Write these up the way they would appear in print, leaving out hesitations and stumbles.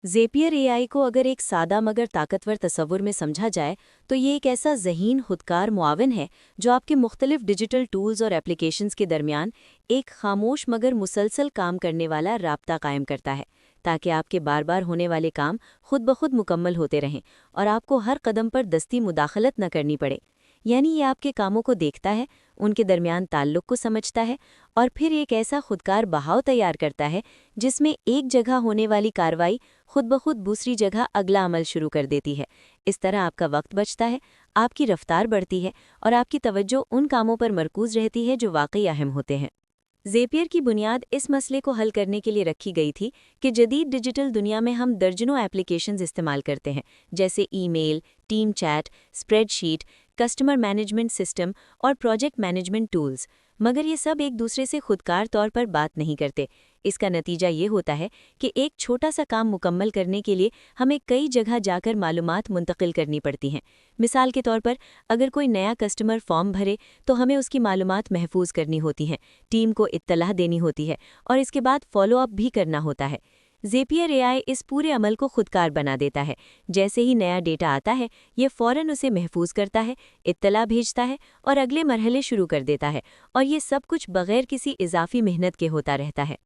ज़ेपियर AI को अगर एक सादा मगर ताकतवर तस्वुर में समझा जाए तो ये एक ऐसा ज़हीन खुदकार मुआविन है जो आपके मुख्तलिफ डिजिटल टूल्स और एप्लीकेशंस के दरमियान एक खामोश मगर मुसलसल काम करने वाला राब्ता कायम करता है, ताकि आपके बार बार होने वाले काम खुद ब खुद मुकम्मल होते रहें और आपको हर कदम पर दस्ती मुदाखलत न करनी पड़े। यानी ये आपके कामों को देखता है, उनके दरमियान ताल्लुक को समझता है और फिर एक ऐसा खुदकार बहाव तैयार करता है जिसमें एक जगह होने वाली कार्रवाई खुद ब खुद दूसरी जगह अगला अमल शुरू कर देती है। इस तरह आपका वक्त बचता है, आपकी रफ्तार बढ़ती है और आपकी तवज्जो उन कामों पर मरकूज रहती है जो वाकई अहम होते हैं। ज़ेपियर की बुनियाद इस मसले को हल करने के लिए रखी गई थी कि जदीद डिजिटल दुनिया में हम दर्जनों एप्लीकेशंस इस्तेमाल करते हैं, जैसे email, team chat, spreadsheet, customer management system और प्रोजेक्ट मैनेजमेंट टूल्स, मगर ये सब एक दूसरे से खुदकार तौर पर बात नहीं करते। इसका नतीजा ये होता है कि एक छोटा सा काम मुकम्मल करने के लिए हमें कई जगह जाकर मालूमात मुंतकिल करनी पड़ती हैं। मिसाल के तौर पर, अगर कोई नया कस्टमर फॉर्म भरे तो हमें उसकी मालूमात महफूज करनी होती हैं, टीम को इत्तलाह देनी होती है और इसके बाद फॉलो अप भी करना होता है। ज़ेपियर एआई इस पूरे अमल को खुदकार बना देता है। जैसे ही नया डेटा आता है, ये फ़ौरन उसे महफूज करता है, इत्तला भेजता है और अगले मरहले शुरू कर देता है, और ये सब कुछ बग़ैर किसी इजाफी मेहनत के होता रहता है।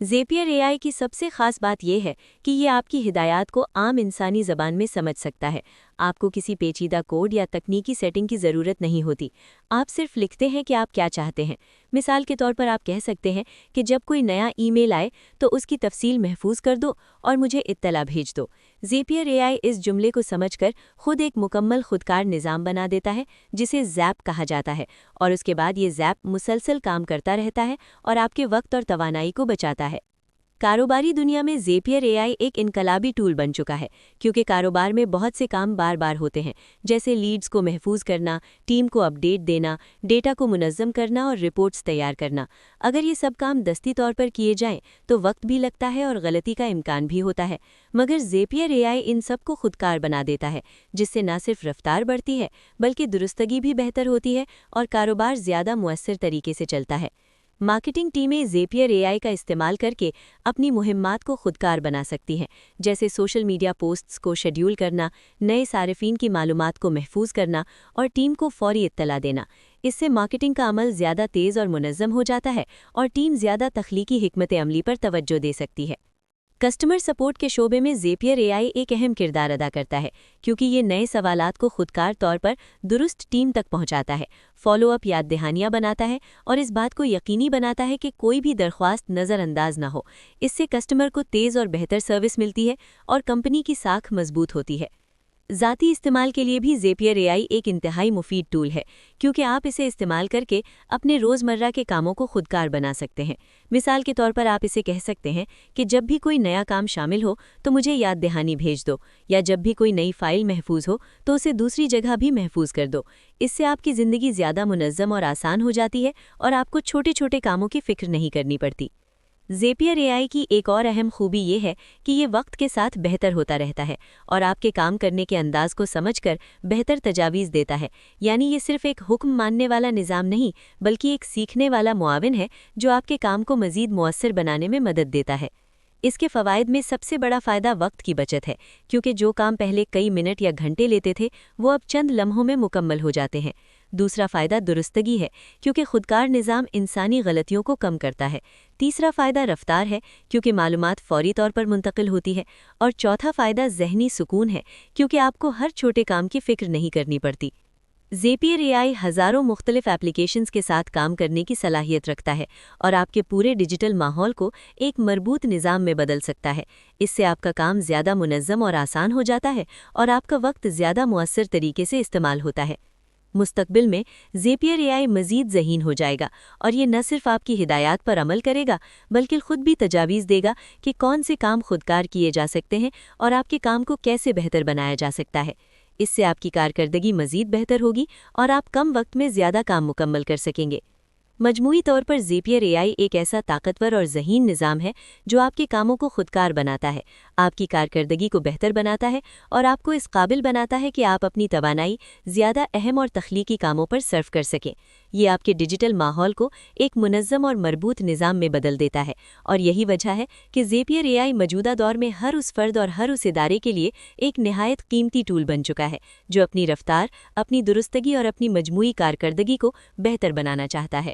ज़ेपियर एआई की सबसे ख़ास बात यह है कि ये आपकी हिदायत को आम इंसानी ज़बान में समझ सकता है। आपको किसी पेचीदा कोड या तकनीकी सेटिंग की ज़रूरत नहीं होती। आप सिर्फ लिखते हैं कि आप क्या चाहते हैं। मिसाल के तौर पर आप कह सकते हैं कि जब कोई नया ईमेल आए तो उसकी तफसील महफूज कर दो और मुझे इत्तला भेज दो। ज़ेपियर एआई इस जुमले को समझकर खुद एक मुकम्मल खुदकार निज़ाम बना देता है, जिसे ज़ैप कहा जाता है, और उसके बाद ये ज़ैप मुसलसल काम करता रहता है और आपके वक्त और तवानाई को बचाता है। कारोबारी दुनिया में ज़ेपियर एआई एक इनकलाबी टूल बन चुका है, क्योंकि कारोबार में बहुत से काम बार बार होते हैं, जैसे लीड्स को महफूज करना, टीम को अपडेट देना, डेटा को मुनज़्ज़म करना और रिपोर्ट्स तैयार करना। अगर ये सब काम दस्ती तौर पर किए जाएं तो वक्त भी लगता है और गलती का इम्कान भी होता है, मगर ज़ेपियर एआई इन सब को खुदकार बना देता है, जिससे न सिर्फ रफ्तार बढ़ती है बल्कि दुरुस्तगी भी बेहतर होती है और कारोबार ज़्यादा मुअस्सर तरीके से चलता है। मार्केटिंग टीमें ज़ेपियर एआई का इस्तेमाल करके अपनी मुहिम्मात को खुदकार बना सकती हैं, जैसे सोशल मीडिया पोस्ट्स को शेड्यूल करना, नए सारिफीन की मालूमात को महफूज करना और टीम को फौरी इत्तला देना। इससे मार्केटिंग का अमल ज़्यादा तेज़ और मुनज़्ज़म हो जाता है और टीम ज़्यादा तख्लीकी हिकमत अमली पर तवज्जो दे सकती है। कस्टमर सपोर्ट के शोबे में ज़ेपियर एआई एक अहम किरदार अदा करता है, क्योंकि ये नए सवालात को खुदकार तौर पर दुरुस्त टीम तक पहुंचाता है, फॉलो अप याद दहानियाँ बनाता है और इस बात को यकीनी बनाता है कि कोई भी दरख्वास्त नज़रअंदाज ना हो। इससे कस्टमर को तेज़ और बेहतर सर्विस मिलती है और कंपनी की साख मजबूत होती है। ज़ाती इस्तेमाल के लिए भी ज़ेपियर एआई एक इंतहाई मुफीद टूल है, क्योंकि आप इसे इस्तेमाल करके अपने रोज़मर्रा के कामों को खुदकार बना सकते हैं। मिसाल के तौर पर आप इसे कह सकते हैं कि जब भी कोई नया काम शामिल हो तो मुझे याद दहानी भेज दो, या जब भी कोई नई फ़ाइल महफूज हो तो उसे दूसरी जगह भी महफूज कर दो। इससे आपकी ज़िंदगी ज़्यादा मुनज़्ज़म और आसान हो जाती है और आपको छोटे छोटे कामों की फ़िक्र नहीं करनी पड़ती। ज़ेपियर एआई की एक और अहम खूबी ये है कि ये वक्त के साथ बेहतर होता रहता है और आपके काम करने के अंदाज को समझकर बेहतर तजावीज़ देता है। यानी ये सिर्फ एक हुक्म मानने वाला निज़ाम नहीं, बल्कि एक सीखने वाला मुआविन है जो आपके काम को मज़ीद मुअस्सर बनाने में मदद देता है। इसके फ़वाइद में सबसे बड़ा फ़ायदा वक्त की बचत है, क्योंकि जो काम पहले कई मिनट या घंटे लेते थे वो अब चंद लम्हों में मुकम्मल हो जाते हैं। दूसरा फ़ायदा दुरुस्तगी है, क्योंकि खुदकार निज़ाम इंसानी गलतियों को कम करता है। तीसरा फ़ायदा रफ्तार है, क्योंकि मालूमात फ़ौरी तौर पर मुंतकिल होती है। और चौथा फ़ायदा ज़हनी सुकून है, क्योंकि आपको हर छोटे काम की फ़िक्र नहीं करनी पड़ती। ज़ेपियर एआई हज़ारों मुख्तलिफ एप्लीकेशंस के साथ काम करने की सलाहियत रखता है और आपके पूरे डिजिटल माहौल को एक मरबूत निज़ाम में बदल सकता है। इससे आपका काम ज़्यादा मुनज़्ज़म और आसान हो जाता है और आपका वक्त ज़्यादा मुअस्सर तरीके से इस्तेमाल होता है। मुस्तकबिल में ज़ेपियर एआई मज़ीद ज़हीन हो जाएगा और ये न सिर्फ आपकी हिदायत पर अमल करेगा, बल्कि खुद भी तजावीज़ देगा कि कौन से काम खुदकार किए जा सकते हैं और आपके काम को कैसे बेहतर बनाया जा सकता है। इससे आपकी कारकर्दगी मज़ीद बेहतर होगी और आप कम वक्त में ज़्यादा काम मुकम्मल कर सकेंगे। मजमूई तौर पर ज़ेपियर एआई एक ऐसा ताकतवर और ज़हीन निज़ाम है जो आपके कामों को खुदकार बनाता है, आपकी कारकर्दगी को बेहतर बनाता है और आपको इस काबिल बनाता है कि आप अपनी तवानाई ज़्यादा अहम और तख्लीकी कामों पर सर्फ कर सकें। یہ آپ کے ڈیجیٹل ماحول کو ایک منظم اور مربوط نظام میں بدل دیتا ہے، اور یہی وجہ ہے کہ زیپئر اے آئی موجودہ دور میں ہر اس فرد اور ہر اس ادارے کے لیے ایک نہایت قیمتی ٹول بن چکا ہے جو اپنی رفتار، اپنی درستگی اور اپنی مجموعی کارکردگی کو بہتر بنانا چاہتا ہے۔